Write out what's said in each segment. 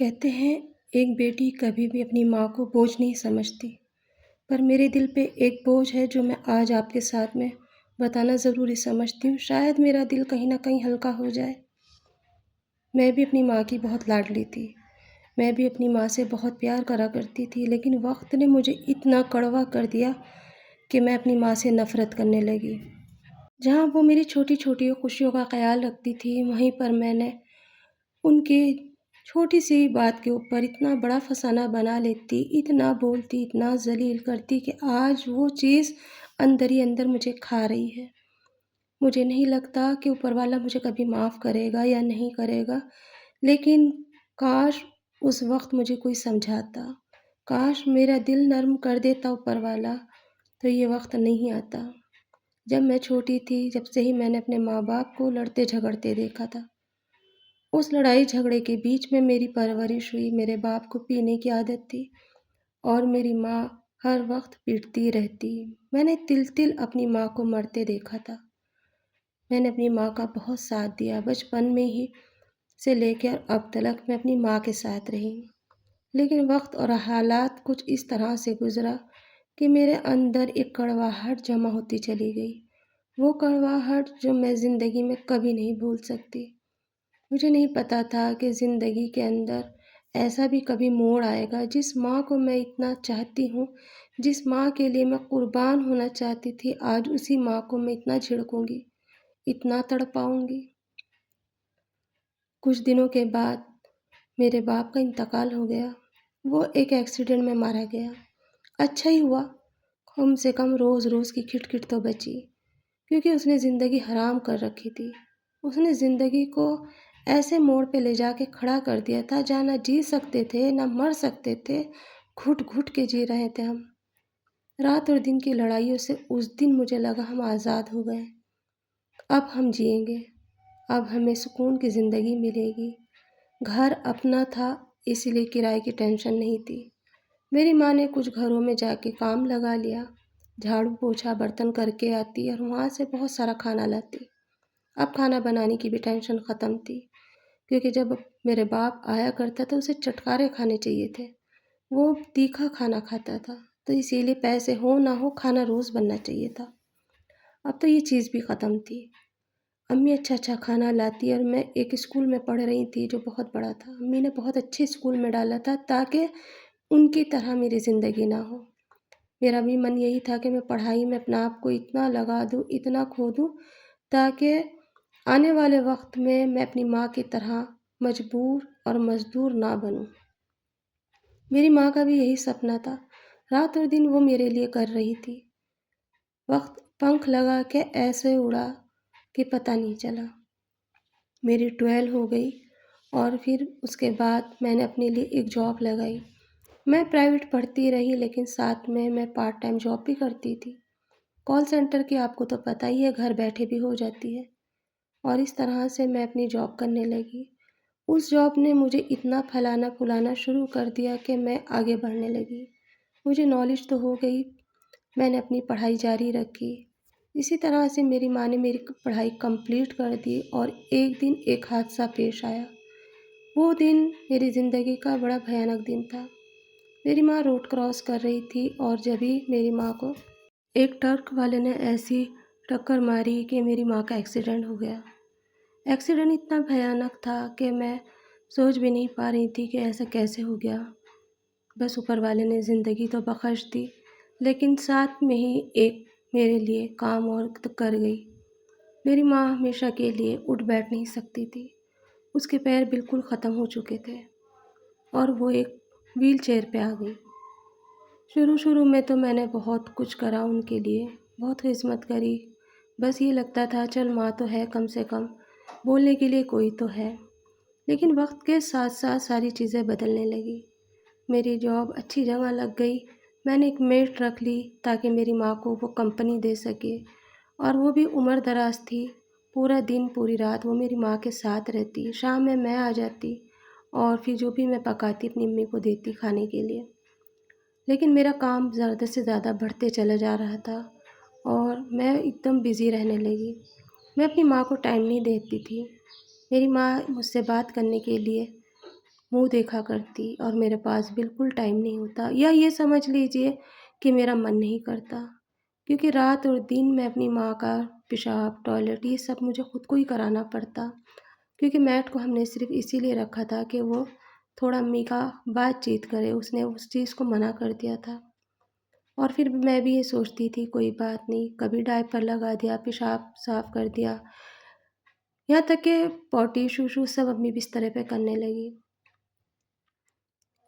کہتے ہیں ایک بیٹی کبھی بھی اپنی ماں کو بوجھ نہیں سمجھتی، پر میرے دل پہ ایک بوجھ ہے جو میں آج آپ کے ساتھ میں بتانا ضروری سمجھتی ہوں، شاید میرا دل کہیں نہ کہیں ہلکا ہو جائے۔ میں بھی اپنی ماں کی بہت لاڈلی تھی، میں بھی اپنی ماں سے بہت پیار کرا کرتی تھی، لیکن وقت نے مجھے اتنا کڑوا کر دیا کہ میں اپنی ماں سے نفرت کرنے لگی۔ جہاں وہ میری چھوٹی چھوٹی خوشیوں کا خیال رکھتی تھی، وہیں پر میں نے ان کی چھوٹی سی بات کے اوپر اتنا بڑا فسانہ بنا لیتی، اتنا بولتی، اتنا ذلیل کرتی کہ آج وہ چیز اندر ہی اندر مجھے کھا رہی ہے۔ مجھے نہیں لگتا کہ اوپر والا مجھے کبھی معاف کرے گا یا نہیں کرے گا، لیکن کاش اس وقت مجھے کوئی سمجھاتا، کاش میرا دل نرم کر دیتا اوپر والا، تو یہ وقت نہیں آتا۔ جب میں چھوٹی تھی، جب سے ہی میں نے اپنے ماں باپ کو لڑتے جھگڑتے دیکھا تھا۔ اس لڑائی جھگڑے کے بیچ میں میری پرورش ہوئی، میرے باپ کو پینے کی عادت تھی اور میری ماں ہر وقت پیٹتی رہتی۔ میں نے تل تل اپنی ماں کو مرتے دیکھا تھا۔ میں نے اپنی ماں کا بہت ساتھ دیا، بچپن میں ہی سے لے کر اب تلک میں اپنی ماں کے ساتھ رہی، لیکن وقت اور حالات کچھ اس طرح سے گزرا کہ میرے اندر ایک کڑواہٹ جمع ہوتی چلی گئی، وہ کڑواہٹ جو میں زندگی میں کبھی نہیں بھول سکتی۔ مجھے نہیں پتا تھا کہ زندگی کے اندر ایسا بھی کبھی موڑ آئے گا، جس ماں کو میں اتنا چاہتی ہوں، جس ماں کے لیے میں قربان ہونا چاہتی تھی، آج اسی ماں کو میں اتنا جھڑکوں گی، اتنا تڑپاؤں گی۔ کچھ دنوں کے بعد میرے باپ کا انتقال ہو گیا، وہ ایک ایکسیڈنٹ میں مارا گیا۔ اچھا ہی ہوا، کم سے کم روز روز کی کھٹ کھٹ تو بچی، کیونکہ اس نے زندگی حرام کر رکھی تھی۔ اس نے زندگی کو ایسے موڑ پہ لے جا کے کھڑا کر دیا تھا جہاں نہ جی سکتے تھے نہ مر سکتے تھے، گھٹ گھٹ کے جی رہے تھے ہم۔ رات اور دن کی لڑائیوں سے اس دن مجھے لگا ہم آزاد ہو گئے، اب ہم جئیں گے، اب ہمیں سکون کی زندگی ملے گی۔ گھر اپنا تھا، اس لیے کرائے کی ٹینشن نہیں تھی۔ میری ماں نے کچھ گھروں میں جا کے کام لگا لیا، جھاڑو پوچھا برتن کر کے آتی اور وہاں سے بہت سارا کھانا لاتی۔ اب کھانا بنانے کی بھی ٹینشن ختم تھی، کیونکہ جب میرے باپ آیا کرتا تھا اسے چٹکارے کھانے چاہیے تھے، وہ تیکھا کھانا کھاتا تھا، تو اسی لیے پیسے ہو نہ ہو کھانا روز بننا چاہیے تھا۔ اب تو یہ چیز بھی ختم تھی، امی اچھا اچھا کھانا لاتی اور میں ایک اسکول میں پڑھ رہی تھی جو بہت بڑا تھا، امی نے بہت اچھے اسکول میں ڈالا تھا تاکہ ان کی طرح میری زندگی نہ ہو۔ میرا بھی من یہی تھا کہ میں پڑھائی میں اپنا آپ کو اتنا لگا دوں، اتنا کھو دوں، تاکہ آنے والے وقت میں اپنی ماں کی طرح مجبور اور مزدور نہ بنوں۔ میری ماں کا بھی یہی سپنا تھا، رات اور دن وہ میرے لیے کر رہی تھی۔ وقت پنکھ لگا کے ایسے اڑا کہ پتہ نہیں چلا۔ میری 12 ہو گئی اور پھر اس کے بعد میں نے اپنے لیے ایک جاب لگائی۔ میں پرائیویٹ پڑھتی رہی، لیکن ساتھ میں پارٹ ٹائم جاب بھی کرتی تھی۔ کال سینٹر کی آپ کو تو پتہ ہی ہے، گھر بیٹھے بھی ہو جاتی ہے، اور اس طرح سے میں اپنی جاب کرنے لگی۔ اس جاب نے مجھے اتنا پھلانا شروع کر دیا کہ میں آگے بڑھنے لگی، مجھے نالج تو ہو گئی، میں نے اپنی پڑھائی جاری رکھی۔ اسی طرح سے میری ماں نے میری پڑھائی کمپلیٹ کر دی اور ایک دن ایک حادثہ پیش آیا۔ وہ دن میری زندگی کا بڑا بھیانک دن تھا۔ میری ماں روڈ کراس کر رہی تھی اور جبھی میری ماں کو ایک ٹرک والے نے ایسی ٹکر ماری کہ میری ماں کا ایکسیڈنٹ ہو گیا۔ ایکسیڈنٹ اتنا بھیانک تھا کہ میں سوچ بھی نہیں پا رہی تھی کہ ایسا کیسے ہو گیا۔ بس اوپر والے نے زندگی تو بخش دی، لیکن ساتھ میں ہی ایک میرے لیے کام اور کر گئی۔ میری ماں ہمیشہ کے لیے اٹھ بیٹھ نہیں سکتی تھی، اس کے پیر بالکل ختم ہو چکے تھے اور وہ ایک ویل چیئر پہ آ گئی۔ شروع میں تو میں نے بہت کچھ کرا ان کے لیے، بہت خدمت کری، بس یہ لگتا تھا چل ماں تو ہے، کم سے کم بولنے کے لیے کوئی تو ہے۔ لیکن وقت کے ساتھ ساتھ ساری چیزیں بدلنے لگی۔ میری جاب اچھی جگہ لگ گئی، میں نے ایک میٹ رکھ لی تاکہ میری ماں کو وہ کمپنی دے سکے، اور وہ بھی عمر دراز تھی، پورا دن پوری رات وہ میری ماں کے ساتھ رہتی، شام میں آ جاتی اور پھر جو بھی میں پکاتی اپنی امی کو دیتی کھانے کے لیے۔ لیکن میرا کام زیادہ سے زیادہ بڑھتے چلا جا رہا تھا اور میں ایک دم بزی رہنے لگی، میں اپنی ماں کو ٹائم نہیں دیتی تھی۔ میری ماں مجھ سے بات کرنے کے لیے منہ دیکھا کرتی اور میرے پاس بالکل ٹائم نہیں ہوتا، یا یہ سمجھ لیجیے کہ میرا من نہیں کرتا، کیونکہ رات اور دن میں اپنی ماں کا پیشاب، ٹوائلٹ یہ سب مجھے خود کو ہی کرانا پڑتا، کیونکہ میٹ کو ہم نے صرف اسی لیے رکھا تھا کہ وہ تھوڑا امی کا بات چیت کرے، اس نے اس چیز کو منع کر دیا تھا۔ اور پھر میں بھی یہ سوچتی تھی کوئی بات نہیں، کبھی ڈائپر لگا دیا، پیشاب صاف کر دیا، یہاں تک کہ پوٹی شوشو سب اپنی بسترے پہ کرنے لگی۔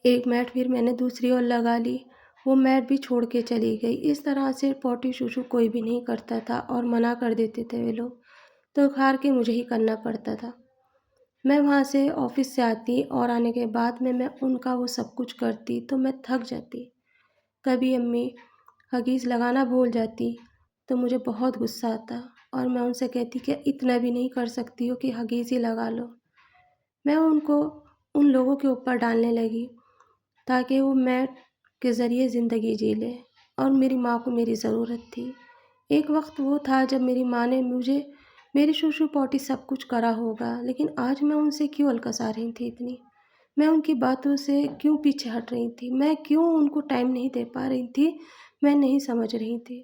ایک میٹ پھر میں نے دوسری اور لگا لی، وہ میٹ بھی چھوڑ کے چلی گئی۔ اس طرح سے پوٹی شوشو کوئی بھی نہیں کرتا تھا اور منع کر دیتے تھے وہ لوگ، تو ہار کے مجھے ہی کرنا پڑتا تھا۔ میں وہاں سے آفس سے آتی اور آنے کے بعد میں ان کا وہ سب کچھ کرتی تو میں تھک جاتی۔ کبھی امی ہگیز لگانا بھول جاتی تو مجھے بہت غصہ آتا اور میں ان سے کہتی کہ اتنا بھی نہیں کر سکتی ہو کہ ہگیز ہی لگا لو۔ میں ان کو ان لوگوں کے اوپر ڈالنے لگی تاکہ وہ میٹ کے ذریعے زندگی جی لے، اور میری ماں کو میری ضرورت تھی۔ ایک وقت وہ تھا جب میری ماں نے مجھے میری شوشو پوٹی سب کچھ کرا ہوگا، لیکن آج میں ان سے کیوں الکس آ رہی تھی اتنی؟ میں ان کی باتوں سے کیوں پیچھے ہٹ رہی تھی؟ میں کیوں ان کو ٹائم نہیں دے پا رہی تھی؟ میں نہیں سمجھ رہی تھی۔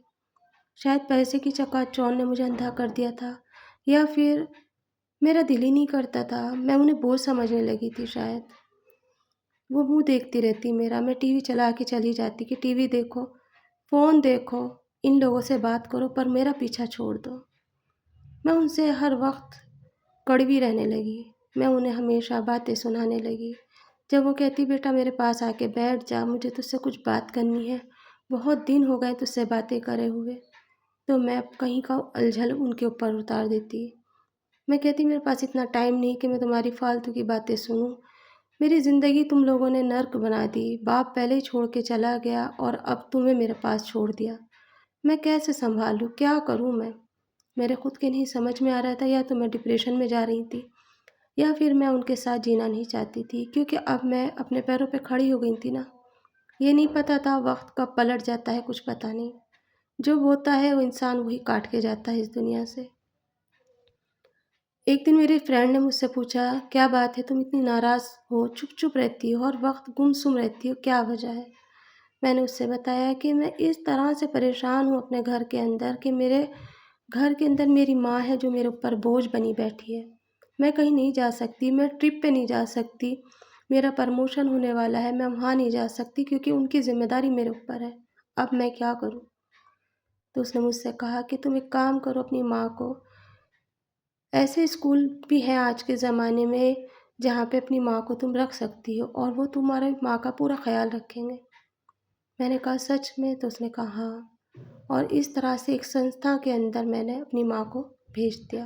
شاید پیسے کی چکا چوند نے مجھے اندھا کر دیا تھا، یا پھر میرا دل ہی نہیں کرتا تھا، میں انہیں بوجھ سمجھنے لگی تھی شاید۔ وہ منہ دیکھتی رہتی میرا، میں ٹی وی چلا کے چلی جاتی کہ ٹی وی دیکھو، فون دیکھو، ان لوگوں سے بات کرو، پر میرا پیچھا چھوڑ دو۔ میں ان سے ہر وقت کڑوی رہنے لگی، میں انہیں ہمیشہ باتیں سنانے لگی۔ جب وہ کہتی بیٹا میرے پاس آ کے بیٹھ جا، مجھے تجھ سے کچھ بات کرنی ہے، بہت دن ہو گئے تجھ سے باتیں کرے ہوئے، تو میں کہیں کا الجھن ان کے اوپر اتار دیتی۔ میں کہتی میرے پاس اتنا ٹائم نہیں کہ میں تمہاری فالتو کی باتیں سنوں، میری زندگی تم لوگوں نے نرک بنا دی، باپ پہلے ہی چھوڑ کے چلا گیا اور اب تمہیں میرے پاس چھوڑ دیا، میں کیسے سنبھالوں، کیا کروں میں؟ میرے خود کے نہیں سمجھ میں آ رہا تھا، یا تو میں ڈپریشن میں جا رہی تھی، یا پھر میں ان کے ساتھ جینا نہیں چاہتی تھی، کیونکہ اب میں اپنے پیروں پہ کھڑی ہو گئی تھی نا۔ یہ نہیں پتہ تھا وقت کب پلٹ جاتا ہے، کچھ پتہ نہیں، جو ہوتا ہے وہ انسان وہی کاٹ کے جاتا ہے اس دنیا سے۔ ایک دن میری فرینڈ نے مجھ سے پوچھا کیا بات ہے، تم اتنی ناراض ہو، چپ چپ رہتی ہو، ہر وقت گم سم رہتی ہو، کیا وجہ ہے؟ میں نے اس سے بتایا کہ میں اس طرح سے پریشان ہوں اپنے گھر کے اندر کہ میرے گھر کے اندر میری ماں ہے جو میرے اوپر بوجھ بنی بیٹھی ہے، میں کہیں نہیں جا سکتی، میں ٹرپ پہ نہیں جا سکتی، میرا پروموشن ہونے والا ہے، میں وہاں نہیں جا سکتی کیونکہ ان کی ذمہ داری میرے اوپر ہے، اب میں کیا کروں؟ تو اس نے مجھ سے کہا کہ تم ایک کام کرو، اپنی ماں کو، ایسے اسکول بھی ہیں آج کے زمانے میں جہاں پہ اپنی ماں کو تم رکھ سکتی ہو اور وہ تمہارے ماں کا پورا خیال رکھیں گے۔ میں نے کہا سچ میں؟ تو اس نے کہا ہاں، اور اس طرح سے ایک سنستھا کے اندر میں نے اپنی ماں کو بھیج دیا۔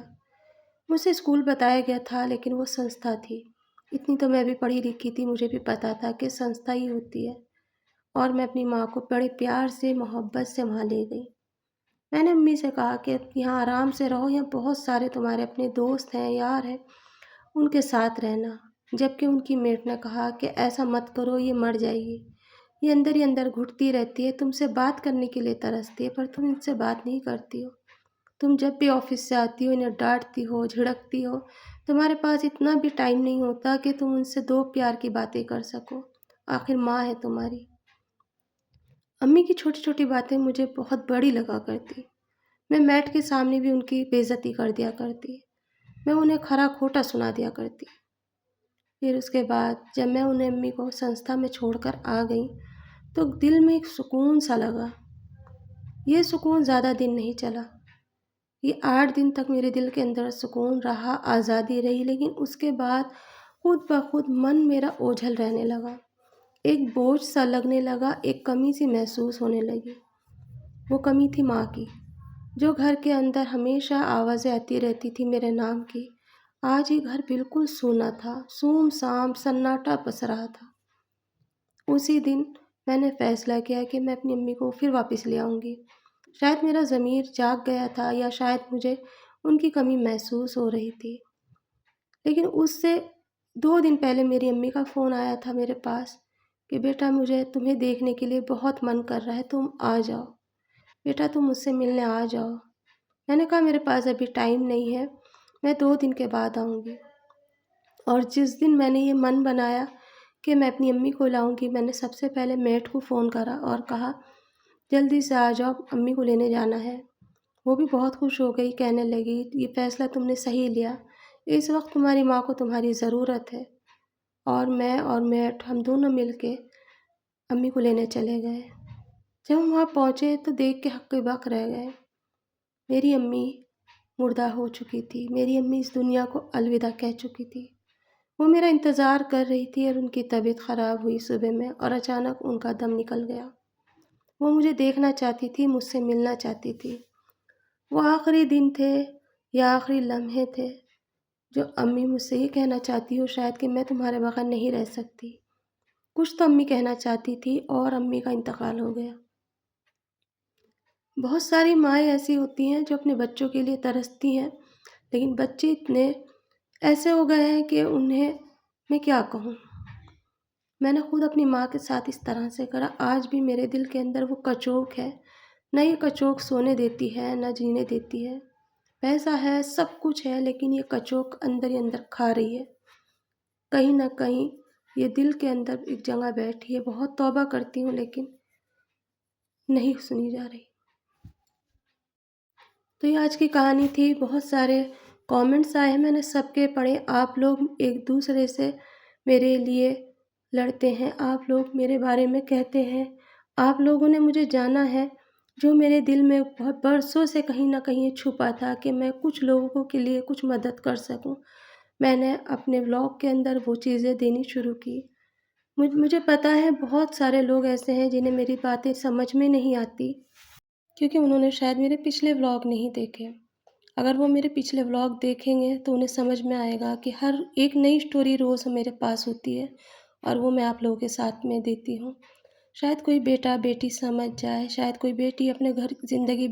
مجھ سے اسکول بتایا گیا تھا لیکن وہ سنستھا تھی، اتنی تو میں بھی پڑھی لکھی تھی، مجھے بھی پتہ تھا کہ سنستھا ہی ہوتی ہے، اور میں اپنی ماں کو بڑے پیار سے محبت سے وہاں لے گئی۔ میں نے امی سے کہا کہ یہاں آرام سے رہو، یہاں بہت سارے تمہارے اپنے دوست ہیں، یار ہیں، ان کے ساتھ رہنا، جبکہ ان کی میٹ نے کہا کہ ایسا مت کرو، یہ مر جائے گی، یہ اندر ہی اندر گھٹتی رہتی ہے، تم سے بات کرنے کے لیے ترستی ہے پر تم ان سے بات نہیں کرتی ہو، تم جب بھی آفس سے آتی ہو انہیں ڈانٹتی ہو، جھڑکتی ہو، تمہارے پاس اتنا بھی ٹائم نہیں ہوتا کہ تم ان سے دو پیار کی باتیں کر سکو، آخر ماں ہے تمہاری۔ امی کی چھوٹی چھوٹی باتیں مجھے بہت بڑی لگا کرتی، میں میٹ کے سامنے بھی ان کی بے عزتی کر دیا کرتی، میں انہیں کھرا کھوٹا سنا دیا کرتی۔ پھر اس کے بعد جب میں انہیں امی کو سنستھا میں چھوڑ کر آ گئی تو دل میں ایک سکون سا لگا۔ یہ سکون زیادہ دن نہیں چلا، یہ 8 دن تک میرے دل کے اندر سکون رہا، آزادی رہی، لیکن اس کے بعد خود بخود من میرا اوجھل رہنے لگا، ایک بوجھ سا لگنے لگا، ایک کمی سی محسوس ہونے لگی۔ وہ کمی تھی ماں کی، جو گھر کے اندر ہمیشہ آوازیں آتی رہتی تھی میرے نام کی، آج یہ گھر بالکل سونا تھا، سوم سام سناٹا پس رہا تھا۔ اسی دن میں نے فیصلہ کیا کہ میں اپنی امی کو پھر واپس لے آؤں گی۔ شاید میرا ضمیر جاگ گیا تھا یا شاید مجھے ان کی کمی محسوس ہو رہی تھی، لیکن اس سے 2 دن پہلے میری امی کا فون آیا تھا میرے پاس کہ بیٹا مجھے تمہیں دیکھنے کے لیے بہت من کر رہا ہے، تم آ جاؤ، بیٹا تم مجھ سے ملنے آ جاؤ۔ میں نے کہا میرے پاس ابھی ٹائم نہیں ہے، میں 2 دن کے بعد آؤں گی۔ اور جس دن میں نے یہ من بنایا کہ میں اپنی امی کو لاؤں گی، میں نے سب سے پہلے میٹ کو فون کرا اور کہا جلدی سے آ جاؤ، امی کو لینے جانا ہے۔ وہ بھی بہت خوش ہو گئی، کہنے لگی یہ فیصلہ تم نے صحیح لیا، اس وقت تمہاری ماں کو تمہاری ضرورت ہے۔ اور میں اور میٹ ہم دونوں مل کے امی کو لینے چلے گئے۔ جب ہم وہاں پہنچے تو دیکھ کے حق بک رہ گئے۔ میری امی مردہ ہو چکی تھی، میری امی اس دنیا کو الوداع کہہ چکی تھی۔ وہ میرا انتظار کر رہی تھی اور ان کی طبیعت خراب ہوئی صبح میں اور اچانک ان کا دم نکل گیا۔ وہ مجھے دیکھنا چاہتی تھی، مجھ سے ملنا چاہتی تھی۔ وہ آخری دن تھے یا آخری لمحے تھے جو امی مجھ سے یہ کہنا چاہتی ہو شاید کہ میں تمہارے بغیر نہیں رہ سکتی۔ کچھ تو امی کہنا چاہتی تھی اور امی کا انتقال ہو گیا۔ بہت ساری مائیں ایسی ہوتی ہیں جو اپنے بچوں کے لیے ترستی ہیں، لیکن بچے اتنے ایسے ہو گئے ہیں کہ انہیں میں کیا کہوں۔ میں نے خود اپنی ماں کے ساتھ اس طرح سے کرا، آج بھی میرے دل کے اندر وہ کچوک ہے۔ نہ یہ کچوک سونے دیتی ہے، نہ جینے دیتی ہے۔ پیسہ ہے، سب کچھ ہے، لیکن یہ کچوک اندر ہی اندر کھا رہی ہے۔ کہیں نہ کہیں یہ دل کے اندر ایک جگہ بیٹھی ہے۔ بہت توبہ کرتی ہوں لیکن نہیں سنی جا رہی۔ تو یہ آج کی کہانی تھی۔ بہت سارے کامنٹس آئے ہیں، میں نے سب کے پڑھے۔ آپ لوگ ایک دوسرے سے میرے لیے لڑتے ہیں، آپ لوگ میرے بارے میں کہتے ہیں، آپ لوگوں نے مجھے جانا ہے جو میرے دل میں بہت برسوں سے کہیں نہ کہیں چھپا تھا کہ میں کچھ لوگوں کے لیے کچھ مدد کر سکوں۔ میں نے اپنے ولاگ کے اندر وہ چیزیں دینی شروع کی۔ مجھے پتہ ہے بہت سارے لوگ ایسے ہیں جنہیں میری باتیں سمجھ میں نہیں آتی کیونکہ انہوں نے شاید میرے پچھلے ولاگ نہیں دیکھے۔ اگر وہ میرے پچھلے ولاگ دیکھیں گے تو انہیں سمجھ میں آئے گا کہ ہر ایک نئی سٹوری روز میرے پاس ہوتی ہے اور وہ میں آپ لوگوں کے ساتھ میں دیتی ہوں۔ شاید کوئی بیٹا بیٹی سمجھ جائے، شاید کوئی بیٹی اپنے گھر زندگی